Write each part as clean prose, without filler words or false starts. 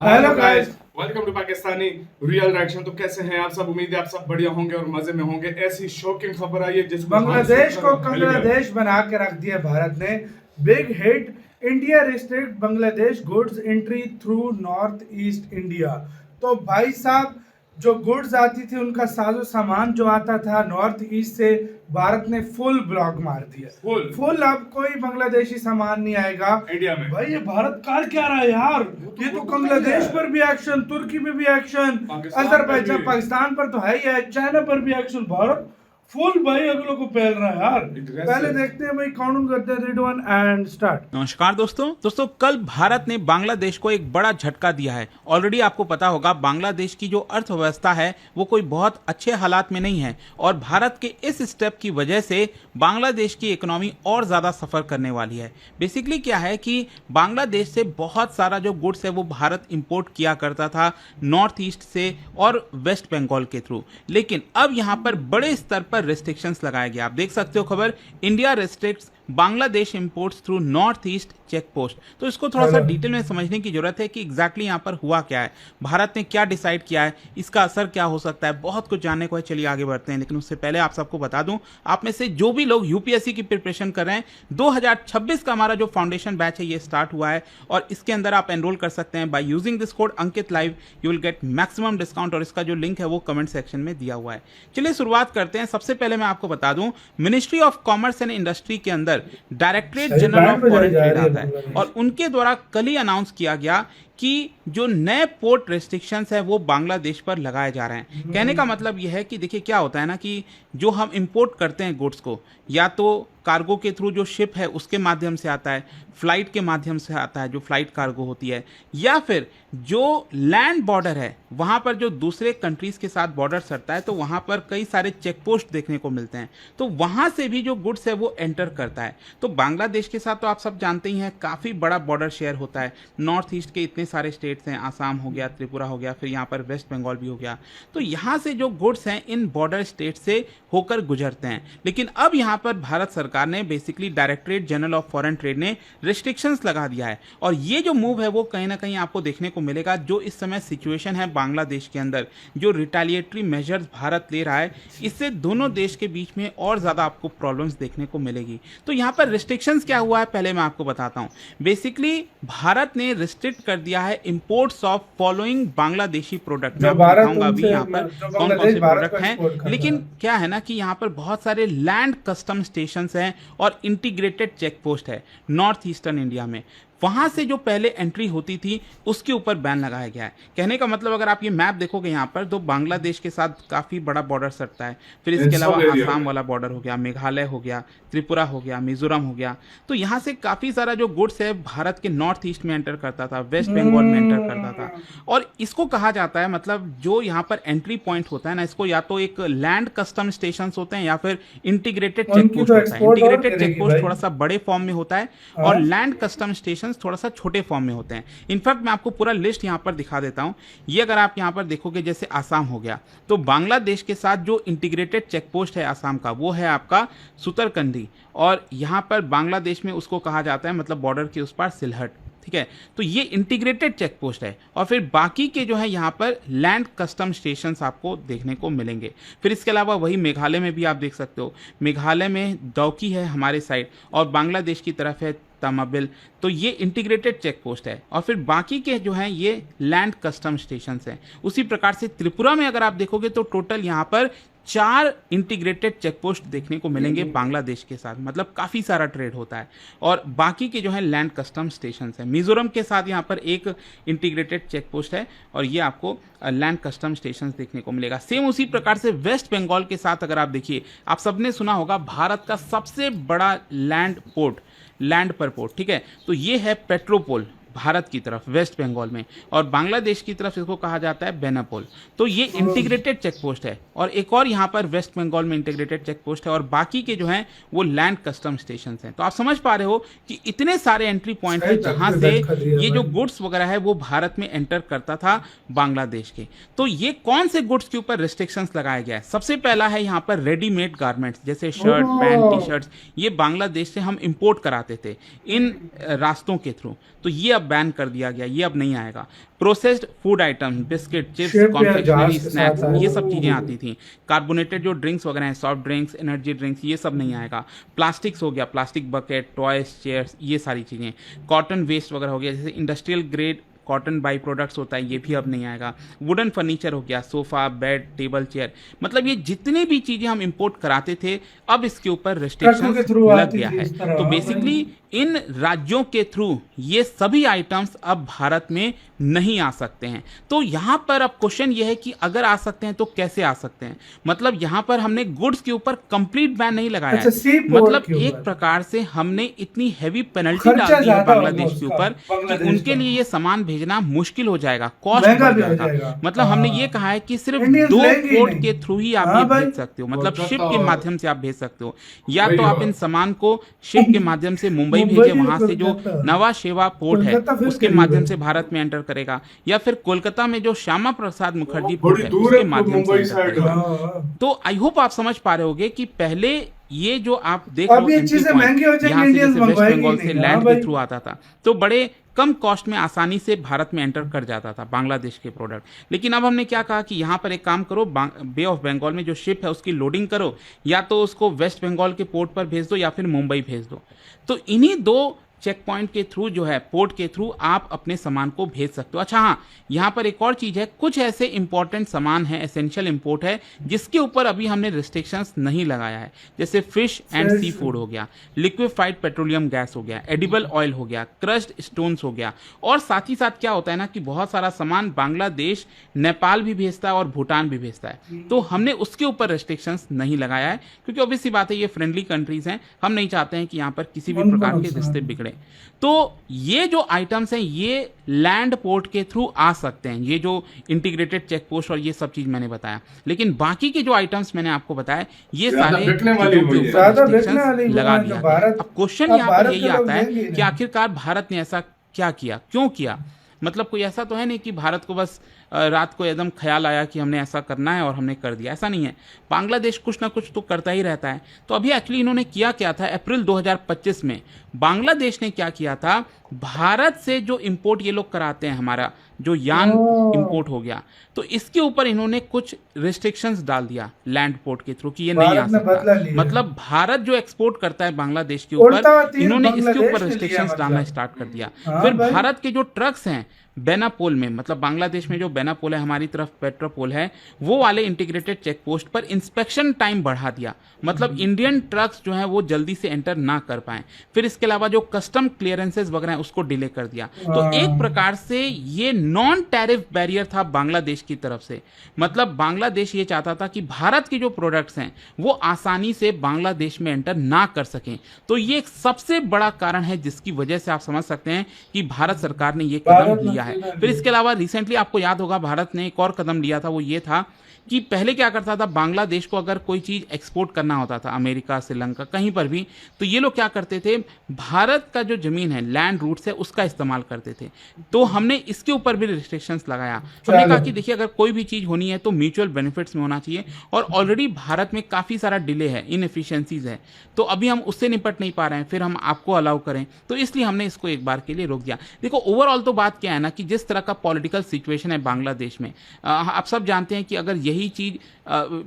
Hello guys, welcome to Pakistani real reaction. तो कैसे हैं आप सब? उम्मीद है आप सब बढ़िया होंगे और मजे में होंगे। ऐसी शॉकिंग खबर आई है जिसको बांग्लादेश को कंग्लादेश बना के रख दिया भारत ने। Big hit, India restrict Bangladesh goods entry through north east India. तो भाई साहब, जो गुड्स आती थी उनका साजो सामान जो आता था नॉर्थ ईस्ट से, भारत ने फुल ब्लॉक मार दिया। फुल अब कोई बांग्लादेशी सामान नहीं आएगा इंडिया में। भाई ये भारत कर क्या रहा है यार? ये तो बांग्लादेश पर भी एक्शन, तुर्की पे भी एक्शन, अजरबैजान पाकिस्तान पर तो है ही है, चाइना पर भी एक्शन। भारत फुल भाई अगलों को फैल रहा है यार। पहले देखते हैं भाई, काउंट करते हैं 3 2 1 एंड स्टार्ट। नमस्कार दोस्तों कल भारत ने बांग्लादेश को एक बड़ा झटका दिया है। ऑलरेडी आपको पता होगा बांग्लादेश की जो अर्थव्यवस्था है वो कोई बहुत अच्छे हालात में नहीं है और भारत के इस स्टेप की वजह से बांग्लादेश की इकोनॉमी और ज़्यादा सफ़र करने वाली है। बेसिकली क्या है कि बांग्लादेश से बहुत सारा जो गुड्स है वो भारत इंपोर्ट किया करता था नॉर्थ ईस्ट से और वेस्ट बंगाल के थ्रू, लेकिन अब यहाँ पर बड़े स्तर पर रिस्ट्रिक्शंस लगाए गए। आप देख सकते हो खबर, India restricts Bangladesh imports through north east check post. तो इसको थोड़ा सा डिटेल में समझने की जरूरत है कि एग्जैक्टली यहाँ पर हुआ क्या है, भारत ने क्या डिसाइड किया है, इसका असर क्या हो सकता है। बहुत कुछ जानने को है, चलिए आगे बढ़ते हैं। लेकिन उससे पहले आप सबको बता दूं, आप में से जो भी लोग यूपीएससी की प्रिपरेशन कर रहे हैं, 2026 का हमारा जो फाउंडेशन बैच है ये स्टार्ट हुआ है और इसके अंदर आप एनरोल कर सकते हैं by using this code Ankit live. You will get maximum discount और इसका जो लिंक है वो कमेंट सेक्शन में दिया हुआ है। चलिए शुरुआत करते हैं। सबसे पहले मैं आपको बता दूं, ministry of commerce and industry के अंदर directorate general of foreign trade आता है और उनके द्वारा कल ही अनाउंस किया गया कि जो नए पोर्ट रेस्ट्रिक्शंस है वो बांग्लादेश पर लगाए जा रहे हैं। कहने का मतलब यह है कि देखिए क्या होता है ना कि जो हम इंपोर्ट करते हैं गुड्स को, या तो कार्गो के थ्रू जो शिप है उसके माध्यम से आता है, फ्लाइट के माध्यम से आता है जो फ्लाइट कार्गो होती है, या फिर जो लैंड बॉर्डर है वहाँ पर जो दूसरे कंट्रीज़ के साथ बॉर्डर सटता है तो वहाँ पर कई सारे चेक पोस्ट देखने को मिलते हैं, तो वहाँ से भी जो गुड्स है वो एंटर करता है। तो बांग्लादेश के साथ तो आप सब जानते ही हैं काफ़ी बड़ा बॉर्डर शेयर होता है। नॉर्थ ईस्ट के इतने सारे स्टेट्स हैं, आसाम हो गया, त्रिपुरा हो गया, फिर यहाँ पर वेस्ट बंगाल भी हो गया। तो यहाँ से जो गुड्स हैं इन बॉर्डर स्टेट से होकर गुजरते हैं। लेकिन अब यहाँ पर भारत सरकार ने basically directorate general of foreign trade ने रिस्ट्रिक्शंस लगा दिया है और ये जो मूव है वो कहीं ना कहीं आपको देखने को मिलेगा। जो इस समय सिचुएशन है बांग्लादेश के अंदर, जो रिटेलिएटरी मेजर्स भारत ले रहा है, इससे दोनों देश के बीच में और ज़्यादा आपको प्रॉब्लम्स देखने को मिलेगी। तो यहाँ पर रिस्ट्रिक्शंस क्या हुआ है पहले मैं आपको बताता हूँ। बेसिकली भारत ने रिस्ट्रिक्ट कर दिया है imports of following Bangladeshi product. मैं आपको बताऊंगा अभी यहाँ पर कौन कौन से प्रोडक्ट हैं। लेकिन क्या है ना कि यहाँ पर बहुत सारे लैंड कस्टम स्टेशंस हैं और इंटीग्रेटेड चेक पोस्ट है नॉर्थ ईस्टर्न इंडिया में। वहां से जो पहले एंट्री होती थी उसके ऊपर बैन लगाया गया है। कहने का मतलब अगर आप ये मैप देखोगे यहाँ पर तो बांग्लादेश के साथ काफ़ी बड़ा बॉर्डर सटता है। फिर इसके अलावा आसाम वाला बॉर्डर हो गया, मेघालय हो गया, त्रिपुरा हो गया, मिजोरम हो गया। तो यहाँ से काफ़ी सारा जो गुड्स है भारत के नॉर्थ ईस्ट में एंटर करता था, वेस्ट बंगाल में एंटर करता था। और इसको कहा जाता है, मतलब जो यहाँ पर एंट्री पॉइंट होता है ना, इसको या तो एक लैंड कस्टम स्टेशन होते हैं या फिर इंटीग्रेटेड चेक पोस्ट होता है। इंटीग्रेटेड चेक पोस्ट थोड़ा सा बड़े फॉर्म में होता है और लैंड कस्टम स्टेशन थोड़ा सा छोटे फॉर्म में होते हैं। इनफैक्ट मैं आपको पूरा लिस्ट यहां पर दिखा देता हूं। ये अगर आप यहां पर देखोगे, जैसे आसाम हो गया, तो बांग्लादेश के साथ जो इंटीग्रेटेड चेक पोस्ट है आसाम का वो है आपका सुतरकंडी, और यहां पर बांग्लादेश में उसको कहा जाता है, मतलब बॉर्डर के उस पार सिलहट। ठीक है, तो ये इंटीग्रेटेड चेक पोस्ट है। और फिर बाकी के जो है यहाँ पर लैंड कस्टम स्टेशंस आपको देखने को मिलेंगे। फिर इसके अलावा वही मेघालय में भी आप देख सकते हो, मेघालय में दौकी है हमारे साइड और बांग्लादेश की तरफ है तमाबिल, तो ये इंटीग्रेटेड चेक पोस्ट है। और फिर बाकी के जो हैं ये लैंड कस्टम स्टेशंस हैं। उसी प्रकार से त्रिपुरा में अगर आप देखोगे तो टोटल यहाँ पर 4 इंटीग्रेटेड चेक पोस्ट देखने को मिलेंगे बांग्लादेश के साथ, मतलब काफ़ी सारा ट्रेड होता है। और बाकी के जो है लैंड कस्टम स्टेशंस हैं। मिजोरम के साथ यहाँ पर एक इंटीग्रेटेड चेक पोस्ट है और ये आपको लैंड कस्टम स्टेशंस देखने को मिलेगा। सेम उसी प्रकार से वेस्ट बंगाल के साथ अगर आप देखिए, आप सबने सुना होगा भारत का सबसे बड़ा लैंड पोर्ट, लैंड पर पोर्ट, ठीक है, तो ये है पेट्रोपोल भारत की तरफ वेस्ट बंगाल में, और बांग्लादेश की तरफ इसको कहा जाता है बेनापोल। तो ये इंटीग्रेटेड चेक पोस्ट है और एक और यहाँ पर वेस्ट बंगाल में इंटीग्रेटेड चेक पोस्ट है और बाकी के जो हैं वो लैंड कस्टम स्टेशन हैं। तो आप समझ पा रहे हो कि इतने सारे एंट्री पॉइंट हैं जहाँ से ये जो गुड्स वगैरह है वो भारत में एंटर करता था बांग्लादेश के। तो ये कौन से गुड्स के ऊपर रिस्ट्रिक्शंस लगाया गया है? सबसे पहला है यहाँ पर रेडीमेड गारमेंट्स, जैसे शर्ट, पैंट, टी शर्ट्स, ये बांग्लादेश से हम इंपोर्ट कराते थे इन रास्तों के थ्रू, तो ये अब बैन कर दिया गया, ये अब नहीं आएगा। Processed food item, biscuit, chips, ship या कॉन्फेक्शनरी, जहाज के स्नैक्स, साथ आए। ये सब चीज़ें आती थी। कार्बोनेटेड जो ड्रिंक्स वगैरह हैं, सॉफ्ट ड्रिंक्स, एनर्जी ड्रिंक्स, ये सब नहीं आएगा। प्लास्टिक्स हो गया, प्लास्टिक बकेट, टॉयज, चेयर्स, ये सारी चीज़ें। कॉटन वेस्ट वगैरह हो गया, जैसे industrial grade cotton by products होता है, ये भी अब नहीं आएगा। वुडन फर्नीचर हो गया, सोफा, बेड, टेबल, चेयर, मतलब ये जितनी भी चीज़ें हम इंपोर्ट कराते थे, अब इसके ऊपर ट्रकों के थ्रू रिस्ट्रिक्शंस लग आती गया थी है। इस तरह, तो हाँ बेसिकली इन राज्यों के थ्रू ये सभी आइटम्स अब भारत में नहीं आ सकते हैं। तो यहाँ पर अब क्वेश्चन ये है कि अगर आ सकते हैं तो कैसे आ सकते हैं। मतलब यहाँ पर हमने गुड्स के ऊपर कंप्लीट बैन नहीं लगाया अच्छा, है, सी पोर्ट मतलब के एक ऊपर। प्रकार से हमने इतनी हैवी पेनल्टी खर्चा डाल दी है ज्यादा बांग्लादेश होगा के उसका, ऊपर कि बांग्लादेश उनके का। लिए ये सामान भेजना मुश्किल हो जाएगा, कॉस्ट महंगा बढ़ भी हो जाएगा। जाएगा। मतलब हमने हाँ। ये कहा है कि सिर्फ Indians 2 लेंगे ही पोर्ट नहीं। के थ्रू ही आप हाँ ये भाई। भेज सकते हो, मतलब कोलकाता शिप के और- माध्यम से आप भेज सकते हो। या वही तो आप बात। इन सामान को शिप के माध्यम से मुंबई भेजे, वहां से जो कोलकाता। नवा शेवा पोर्ट है कोलकाता फिर उसके करीब माध्यम है। से भारत में एंटर करेगा, या फिर कोलकाता में जो श्यामा प्रसाद मुखर्जी बड़ी पोर्ट है दूर उसके है माध्यम से मुंबई एंटर साइड। करेगा। हाँ। तो आई होप आप समझ पा रहे होगे कि पहले ये जो आप देख अब लो ये entry चीजें point, महंगी हो जाएंगी, यहाँ से इंडियंस जैसे वेस्ट मंगवाएंगे बंगाल ही से नहीं। लैंड हाँ के भाई। थ्रू आता था, तो बड़े कम कॉस्ट में आसानी से भारत में एंटर कर जाता था बांग्लादेश के प्रोडक्ट। लेकिन अब हमने क्या कहा कि यहाँ पर एक काम करो, बे ऑफ बंगाल में जो शिप है उसकी लोडिंग करो, या तो उसको वेस्ट बंगाल के पोर्ट पर भेज दो या फिर मुंबई भेज दो। तो इन्हीं 2 चेक पॉइंट के थ्रू जो है, पोर्ट के थ्रू आप अपने सामान को भेज सकते हो। अच्छा हाँ, यहाँ पर एक और चीज़ है, कुछ ऐसे इंपॉर्टेंट सामान है, एसेंशियल इंपोर्ट है, जिसके ऊपर अभी हमने रिस्ट्रिक्शंस नहीं लगाया है। जैसे फिश एंड सी फूड हो गया, लिक्विफाइड पेट्रोलियम गैस हो गया, एडिबल ऑयल हो गया, क्रश्ड स्टोन्स हो गया। और साथ ही साथ क्या होता है ना कि बहुत सारा सामान बांग्लादेश नेपाल भी भेजता है और भूटान भी भेजता है, तो हमने उसके ऊपर रिस्ट्रिक्शंस नहीं लगाया है, क्योंकि ऑब्वियस सी बात है ये फ्रेंडली कंट्रीज हैं, हम नहीं चाहते हैं कि यहाँ पर किसी भी उनको प्रकार के नुकसान। रिश्ते बिगड़े। तो ये जो आइटम्स हैं ये लैंड पोर्ट के थ्रू आ सकते हैं, ये जो इंटीग्रेटेड चेक पोस्ट और ये सब चीज मैंने बताया। लेकिन बाकी के जो आइटम्स मैंने आपको बताया, ये ज्यादा सारे बिकने वाली चीजों के हुई है। ऊपर ज्यादा बिकने restrictions वाली लगा हुआ है, दिया जो गया। भारत- अब क्वेश्चन अब यहाँ पर भारत यही के लोग आता है लेंगे ही कि नहीं। आखिरकार भारत ने ऐसा क्या किया, क्यों किया। मतलब कोई ऐसा तो है नहीं कि भारत को बस रात को एकदम ख्याल आया कि हमने ऐसा करना है और हमने कर दिया, ऐसा नहीं है। बांग्लादेश कुछ ना कुछ तो करता ही रहता है। तो अभी एक्चुअली इन्होंने किया क्या था, अप्रैल 2025 में बांग्लादेश ने क्या किया था, भारत से जो इंपोर्ट ये लोग कराते हैं, हमारा जो यान इंपोर्ट हो गया, तो इसके ऊपर इन्होंने कुछ रिस्ट्रिक्शंस डाल दिया लैंड पोर्ट के थ्रू कि ये नहीं आ भारत ने बदला सकता। लिया। मतलब भारत जो एक्सपोर्ट करता है बांग्लादेश के उल्टा ऊपर, तीर इन्होंने इसके बांग्लादेश ऊपर ने लिया रिस्ट्रिक्शंस मतलब। डालना स्टार्ट कर दिया। हाँ फिर भाई। भारत के जो ट्रक्स हैं बेनापोल में, मतलब बांग्लादेश में जो बेनापोल है, हमारी तरफ पेट्रोपोल है, वो वाले इंटीग्रेटेड चेक पोस्ट पर इंस्पेक्शन टाइम बढ़ा दिया, मतलब इंडियन ट्रक्स जो हैं वो जल्दी से एंटर ना कर पाए। फिर इसके अलावा जो कस्टम क्लियरेंसेस वगैरह हैं उसको डिले कर दिया। तो एक प्रकार से ये नॉन टैरिफ बैरियर था बांग्लादेश की तरफ से। मतलब बांग्लादेश ये चाहता था कि भारत के जो प्रोडक्ट्स हैं वो आसानी से बांग्लादेश में एंटर ना कर सकें। तो ये एक सबसे बड़ा कारण है जिसकी वजह से आप समझ सकते हैं कि भारत सरकार ने ये भारत कदम ने लिया है। लिया। फिर इसके अलावा रिसेंटली आपको याद होगा भारत ने एक और कदम लिया था, वो ये था कि पहले क्या करता था, बांग्लादेश को अगर कोई चीज़ एक्सपोर्ट करना होता था अमेरिका, श्रीलंका, कहीं पर भी, तो ये लोग क्या करते थे, भारत का जो ज़मीन है, लैंड रूट्स है, उसका इस्तेमाल करते थे। तो हमने इसके ऊपर भी रिस्ट्रिक्शंस लगाया। हमने कहा कि देखिए अगर कोई भी चीज़ होनी है तो म्यूचुअल बेनिफिट्स में होना चाहिए, और ऑलरेडी भारत में काफ़ी सारा डिले है, इनएफिशिएंसीज है, तो अभी हम उससे निपट नहीं पा रहे हैं, फिर हम आपको अलाउ करें, तो इसलिए हमने इसको एक बार के लिए रोक दिया। देखो ओवरऑल तो बात क्या है ना कि जिस तरह का पॉलिटिकल सिचुएशन है बांग्लादेश में, आप सब जानते हैं कि अगर यही चीज़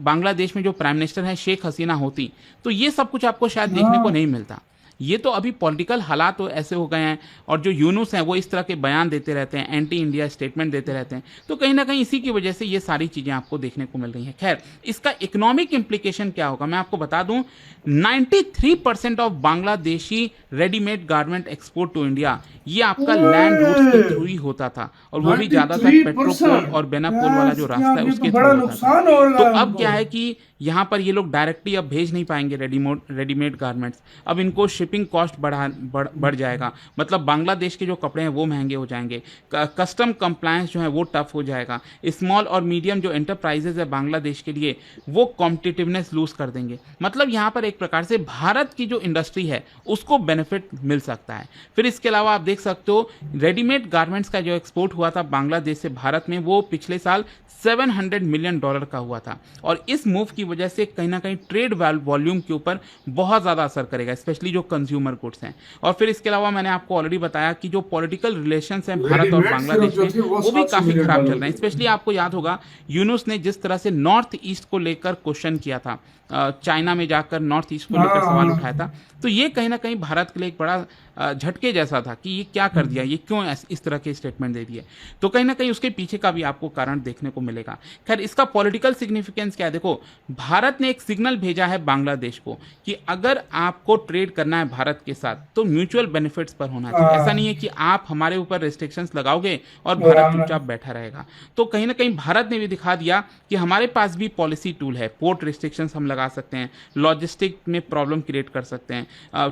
बांग्लादेश में जो प्राइम मिनिस्टर है शेख हसीना होती, तो ये सब कुछ आपको शायद देखने को नहीं मिलता। ये तो अभी पॉलिटिकल हालात तो ऐसे हो गए हैं, और जो यूनुस हैं वो इस तरह के बयान देते रहते हैं, एंटी इंडिया स्टेटमेंट देते रहते हैं, तो कहीं ना कहीं इसी की वजह से ये सारी चीज़ें आपको देखने को मिल रही हैं। खैर, इसका इकोनॉमिक इम्प्लीकेशन क्या होगा मैं आपको बता दूं, 93% of Bangladeshi readymade garment export to India ये आपका लैंड रूट्स के थ्रू ही होता था, और वो भी ज़्यादातर 93% पेट्रोपोल और बेनापोल वाला जो रास्ता है ये तो उसके बड़ा थ्रू होता नुकसान था। होगा तो अब हमको। क्या है कि यहाँ पर ये लोग डायरेक्टली अब भेज नहीं पाएंगे रेडीमेड गारमेंट्स, अब इनको शिपिंग कॉस्ट बढ़ जाएगा, मतलब बांग्लादेश के जो कपड़े हैं वो महंगे हो जाएंगे, कस्टम कंप्लायंस जो है वो टफ हो जाएगा, स्मॉल और मीडियम जो एंटरप्राइजेज है बांग्लादेश के लिए वो कॉम्पिटिटिवनेस लूज कर देंगे। मतलब यहाँ पर एक प्रकार से भारत की जो इंडस्ट्री है उसको बेनिफिट मिल सकता है। फिर इसके अलावा आप देख सकते हो रेडीमेड गारमेंट्स का जो एक्सपोर्ट हुआ था बांग्लादेश से भारत में, वो पिछले साल $700 मिलियन का हुआ था, और इस मूव की वजह से कहीं ना कहीं ट्रेड वॉल्यूम के ऊपर बहुत ज़्यादा असर करेगा, स्पेशली जो कंज्यूमर गुड्स हैं। और फिर इसके अलावा मैंने आपको ऑलरेडी बताया कि जो पॉलिटिकल रिलेशंस हैं भारत और बांग्लादेश में वो भी काफी खराब चल रहे हैं। स्पेशली आपको याद होगा यूनुस ने जिस तरह से नॉर्थ ईस्ट को लेकर क्वेश्चन किया था, चाइना में जाकर नॉर्थ ईस्ट को लेकर सवाल उठाया था, तो ये कहीं ना कहीं भारत के लिए एक बड़ा झटके जैसा था कि ये क्या कर दिया, ये क्यों इस तरह के स्टेटमेंट दे दिए। तो कहीं ना कहीं उसके पीछे का भी आपको कारण देखने को मिलेगा। खैर, इसका पॉलिटिकल सिग्निफिकेंस क्या है, देखो भारत ने एक सिग्नल भेजा है बांग्लादेश को कि अगर आपको ट्रेड करना है भारत के साथ तो म्यूचुअल बेनिफिट्स पर होना चाहिए। ऐसा नहीं है कि आप हमारे ऊपर रेस्ट्रिक्शंस लगाओगे और भारत चुपचाप बैठा रहेगा। तो कहीं ना कहीं भारत ने भी दिखा दिया कि हमारे पास भी पॉलिसी टूल है, पोर्ट रिस्ट्रिक्शंस हम लगा सकते हैं, लॉजिस्टिक में प्रॉब्लम क्रिएट कर सकते हैं,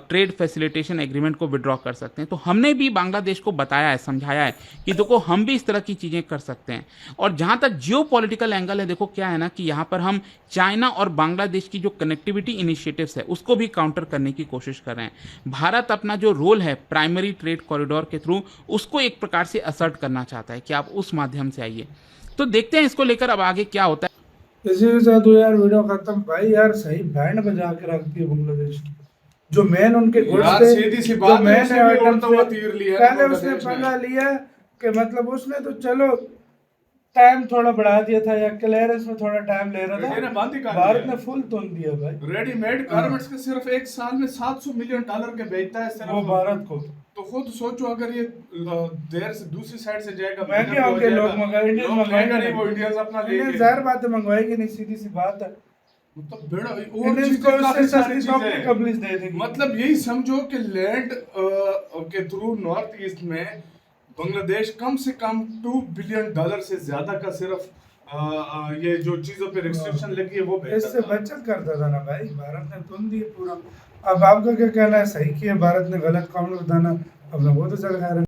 ट्रेड फैसिलिटेशन एग्रीमेंट को विड्रॉ कर सकते हैं। तो हमने भी बांग्लादेश को बताया है, समझाया है कि देखो हम भी इस तरह की चीजें कर सकते हैं। और जहां तक जियोपॉलिटिकल एंगल है, देखो क्या है ना कि यहां पर हम चाइना और बांग्लादेश की जो कनेक्टिविटी इनिशिएटिव्स है उसको भी काउंटर करने की कोशिश कर रहे हैं। भारत अपना जो रोल है प्राइमरी ट्रेड कॉरिडोर के थ्रू उसको एक प्रकार से असर्ट करना चाहता है कि आप उस माध्यम से आइए। तो देखते हैं इसको लेकर अब आगे क्या होता है। इसी के साथ यार वीडियो खत्म। भाई यार सही बैंड बजा के रख दिया बांग्लादेश की। जो मेन उनके गुड्स यार थे, सीधी सी जो बात है, मेन उसने भी आइटम उड़ता हुआ थे, तीर लिया पहले बांग्लादेश उसने ने। पंगा लिया कि मतलब उसने तो चलो टाइम थोड़ा बढ़ा दिया था या क्लियरेंस में थोड़ा टाइम ले रहा इंडिया ने बंद ही था, कर भारत दिया। ने फुल तोड़ दिया भाई रेडीमेड गारमेंट्स के सिर्फ एक साल में $700 मिलियन के बेचता है सिर्फ वो भारत को। तो खुद सोचो अगर ये देर से दूसरी साइड से जाएगा, महंगे होंगे लोग, मगर इंडियन मंगाएगा नहीं, वो इंडियंस अपना लेंगे। जाहिर बात है मंगवाएगी नहीं, सीधी सी बात है। मतलब बड़ा और इंडियंस चीजें को काफी उससे सारी सस्ती चीजें हैं। कबलिश दे देगी। मतलब यही समझो कि लैंड के थ्रू नॉर्थ ईस्ट में बांग्लादेश कम से कम $2 बिलियन से ज्यादा का सिर्फ ये जो चीजों पे रिस्ट्रिक्शन लगी है वो बेचता इससे था। बचत करता था ना भाई, भारत ने तुम दिए पूरा। अब आपका क्या कहना है, सही किया भारत ने, गलत कौन बताना, अब वो तो चल रहा है।